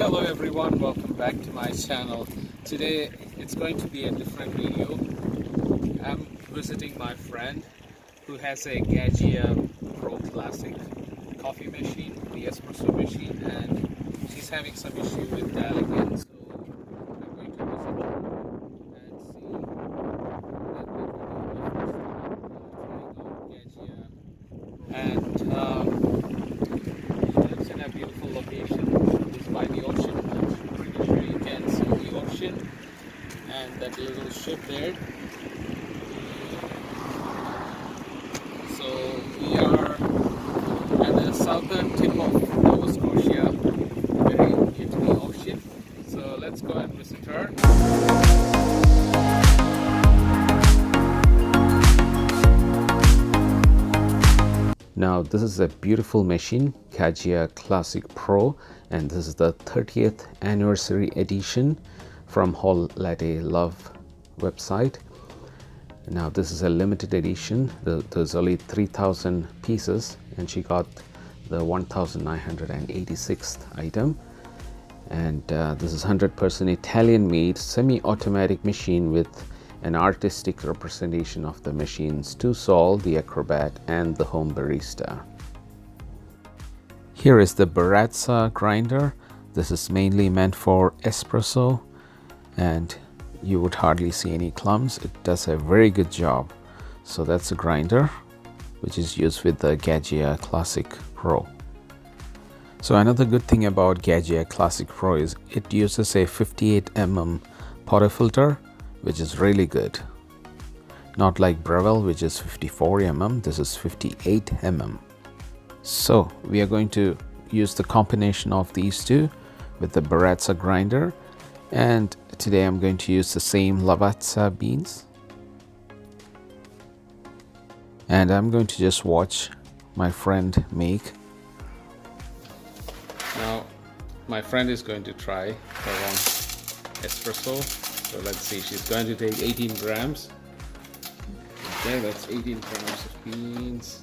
Hello everyone, welcome back to my channel. Today it's going to be a different video. I'm visiting my friend who has a Gaggia Pro Classic coffee machine, the Espresso machine, and she's having some issue with dialing in. So I'm going to visit her and see that she lives in a beautiful location. It's by the ocean. I'm pretty sure you can see the ocean and that little ship there. So we are at the southern tip of Nova Scotia, very near to the ocean. So let's go and visit her. Now this is a beautiful machine, Gaggia Classic Pro, and this is the 30th anniversary edition from Whole Latte Love website. Now this is a limited edition. There's only 3,000 pieces and she got the 1986th item. And this is 100% Italian made semi-automatic machine with an artistic representation of the machines to solve the acrobat and the home barista. Here is the Baratza grinder. This is mainly meant for espresso and you would hardly see any clumps. It does a very good job. So that's a grinder which is used with the Gaggia Classic Pro. So another good thing about Gaggia Classic Pro is it uses a 58mm portafilter, which is really good. Not like BREVILLE, which is 54mm. This is 58mm. So we are going to use the combination of these two with the Baratza grinder, and today I'm going to use the same Lavazza beans, and I'm going to just watch my friend make. Now my friend is going to try her own espresso. So let's see, she's going to take 18 grams. Okay, that's 18 grams of beans.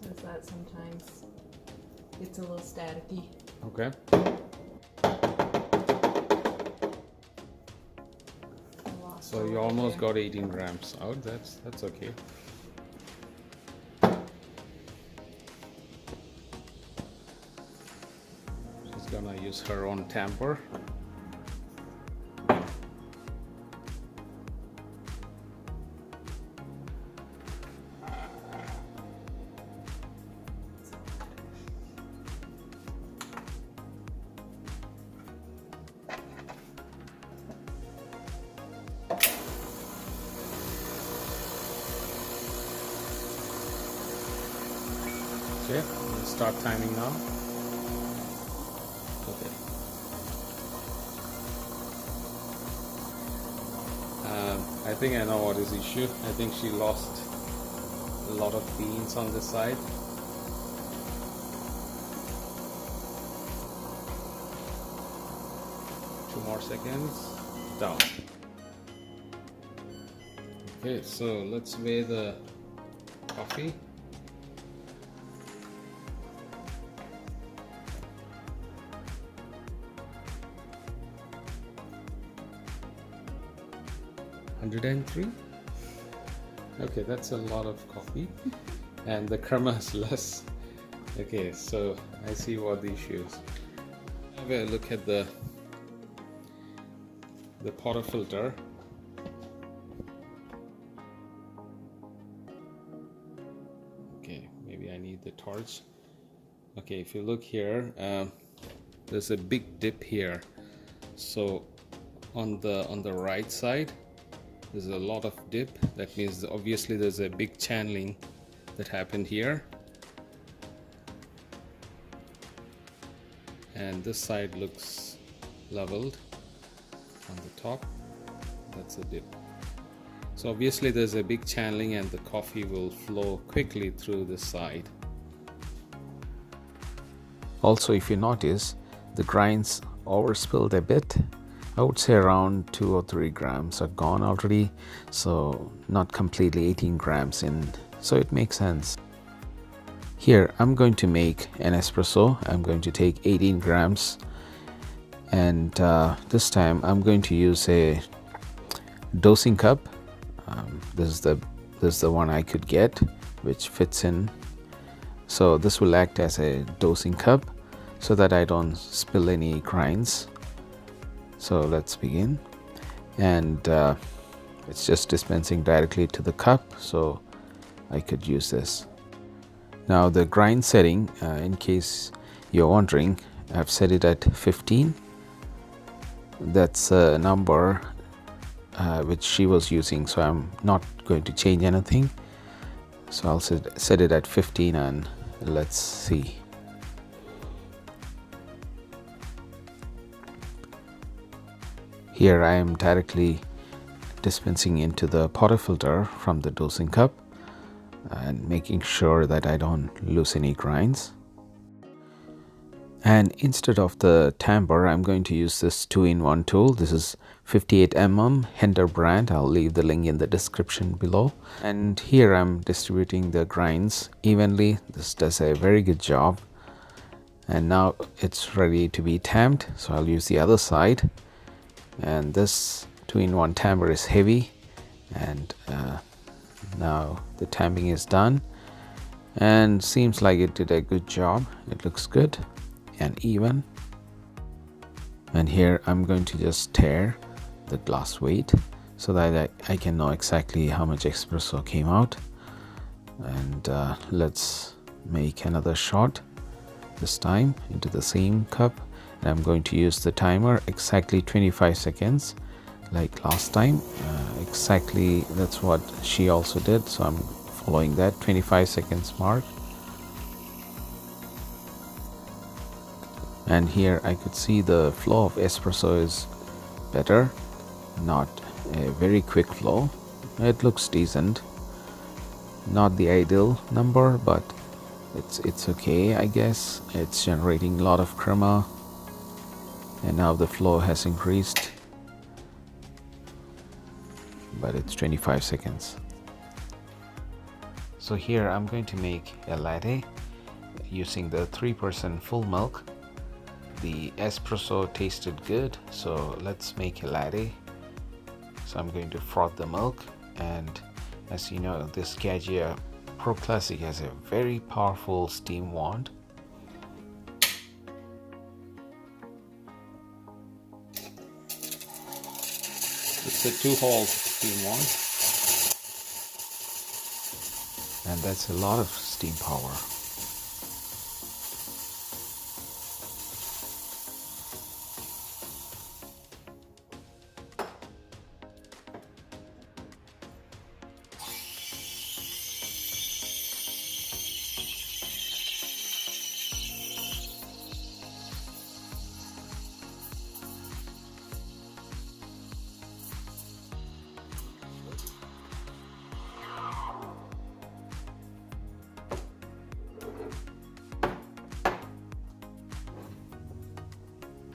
Does that sometimes? It's a little staticky. Okay. So you almost got 18 grams out. That's okay. She's gonna use her own tamper. Okay, we'll start timing now. Okay. I think I know what is the issue. I think she lost a lot of beans on this side. Two more seconds. Down. Okay, so let's weigh the coffee. $103. Okay, that's a lot of coffee, and the crema is less. Okay, so I see what the issue is. Have a look at the portafilter. Okay, maybe I need the torch. Okay, if you look here, there's a big dip here. So on the right side, there's a lot of dip. That means obviously there's a big channeling that happened here. And this side looks leveled on the top. That's a dip. So obviously there's a big channeling and the coffee will flow quickly through this side. Also, if you notice, the grinds overspilled a bit. I would say around 2 or 3 grams are gone already, so not completely 18 grams in, so it makes sense. Here I'm going to make an espresso. I'm going to take 18 grams, and this time I'm going to use a dosing cup. This is the one I could get, which fits in. So this will act as a dosing cup so that I don't spill any grinds. So let's begin, and it's just dispensing directly to the cup, so I could use this. Now the grind setting, in case you're wondering, I've set it at 15. That's a number which she was using, so I'm not going to change anything. So I'll set it at 15, and let's see. Here I am directly dispensing into the portafilter from the dosing cup and making sure that I don't lose any grinds. And instead of the tamper, I'm going to use this 2-in-1 tool. This is 58mm Hender brand. I'll leave the link in the description below. And here I'm distributing the grinds evenly. This does a very good job. And now it's ready to be tamped, so I'll use the other side. And this 2-in-1 tamper is heavy, and now the tamping is done, and seems like it did a good job. It looks good and even. And here I'm going to just tare the glass weight so that I can know exactly how much espresso came out. And let's make another shot, this time into the same cup. And I'm going to use the timer exactly 25 seconds like last time. Exactly, that's what she also did, so I'm following that 25 seconds mark. And here I could see the flow of espresso is better, not a very quick flow. It looks decent, not the ideal number, but it's okay, I guess. It's generating a lot of crema, and now the flow has increased, but it's 25 seconds. So here I'm going to make a latte using the 3% full milk. The espresso tasted good, so let's make a latte. So I'm going to froth the milk, and as you know, this Gaggia Pro Classic has a very powerful steam wand. It's a 2-hole steam wand, and that's a lot of steam power.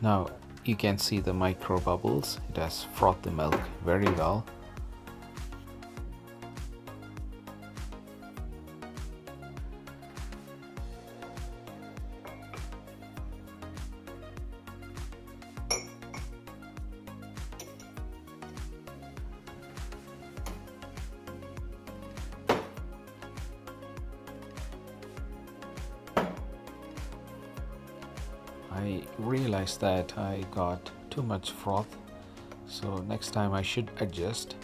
Now you can see the micro bubbles. It has frothed the milk very well. I realized that I got too much froth, so next time I should adjust.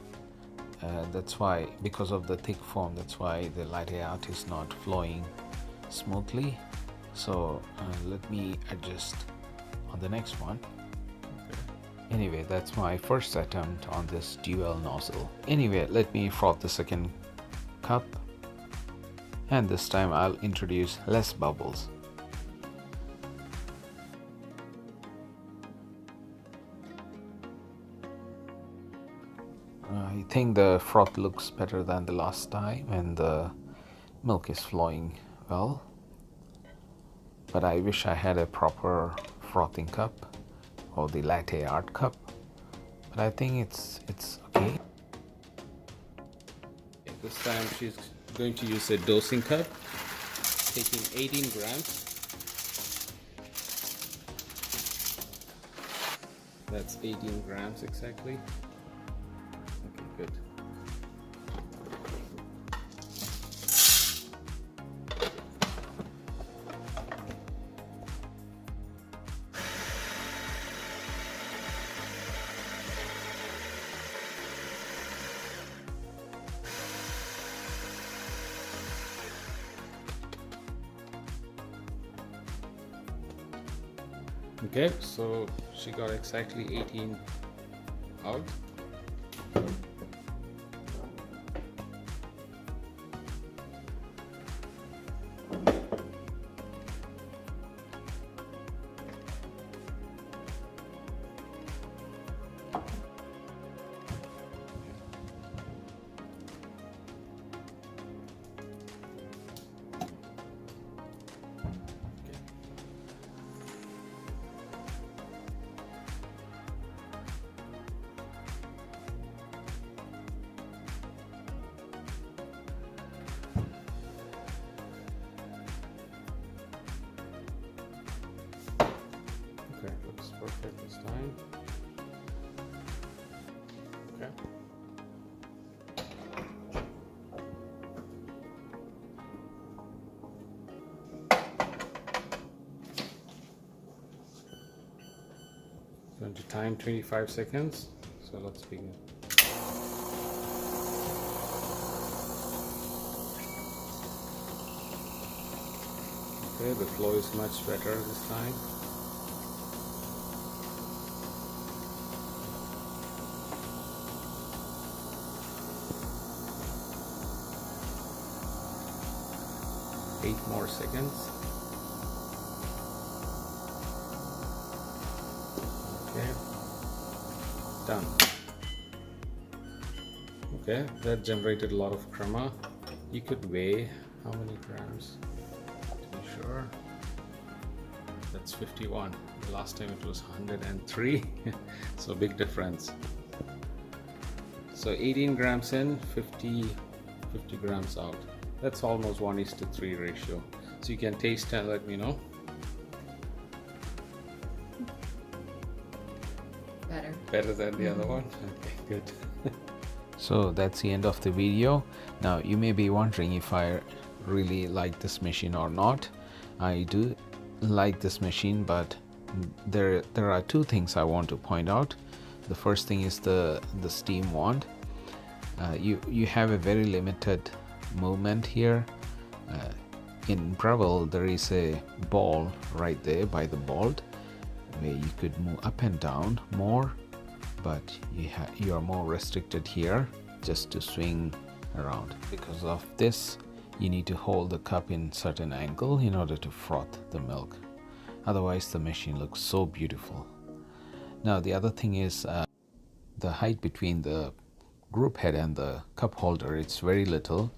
That's why, because of the thick foam, that's why the latte art is not flowing smoothly. So let me adjust on the next one. Anyway, that's my first attempt on this dual nozzle. Anyway, let me froth the second cup, and this time I'll introduce less bubbles. I think the froth looks better than the last time, and the milk is flowing well. but I wish I had a proper frothing cup or the latte art cup, but I think it's okay. This time she's going to use a dosing cup, taking 18 grams. That's 18 grams exactly. Okay, good. Okay, so she got exactly 18 out. Okay, looks perfect this time. Okay. Going to time 25 seconds, so let's begin. Okay, the flow is much better this time. Eight more seconds. Okay, done. Okay, that generated a lot of crema. You could weigh how many grams to be sure. That's 51. The last time it was 103. So big difference. So 18 grams in, 50 grams out. That's almost 1:3 ratio. So you can taste and let me know. Better. Better than the other one? Okay, good. So that's the end of the video. Now you may be wondering if I really like this machine or not. I do like this machine, but there are two things I want to point out. The first thing is the steam wand. You have a very limited movement here. In BREVILLE there is a ball right there by the bolt where you could move up and down more, but you are more restricted here just to swing around. Because of this, you need to hold the cup in certain angle in order to froth the milk. Otherwise the machine looks so beautiful. Now the other thing is the height between the group head and the cup holder. It's very little.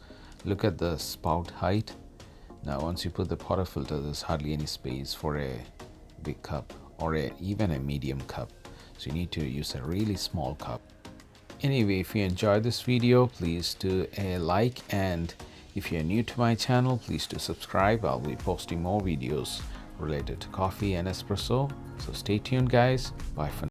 Look at the spout height. Now once you put the portafilter, there's hardly any space for a big cup or even a medium cup. So you need to use a really small cup. Anyway, if you enjoyed this video, please do a like, and if you're new to my channel, please do subscribe. I'll be posting more videos related to coffee and espresso. So stay tuned guys. Bye for now.